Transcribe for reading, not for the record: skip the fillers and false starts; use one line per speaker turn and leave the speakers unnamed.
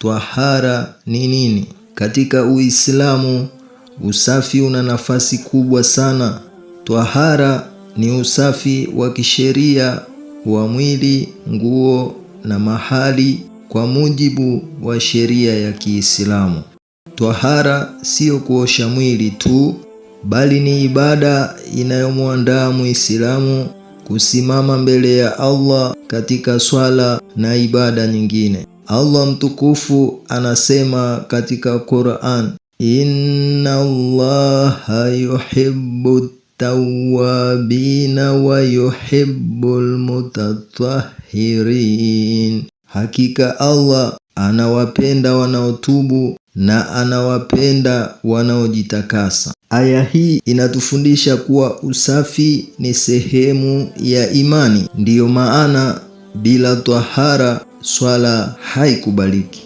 Twahara ni nini? Katika Uislamu, usafi una nafasi kubwa sana. Twahara ni usafi wa kisheria wa mwili, nguo na mahali kwa mujibu wa sheria ya Kiislamu. Twahara sio kuosha mwili tu, bali ni ibada inayomuandaa Muislamu kusimama mbele ya Allah katika swala na ibada nyingine. Allah mtukufu anasema katika Qur'an, Inna Allaha yuhibbu tawwabina wa yuhibbul mutatahhirin. Hakika Allah anawapenda wanaotubu na anawapenda wanaojitakasa. Aya hii inatufundisha kuwa usafi ni sehemu ya imani. Ndiyo maana bila twahara swala haikubaliki.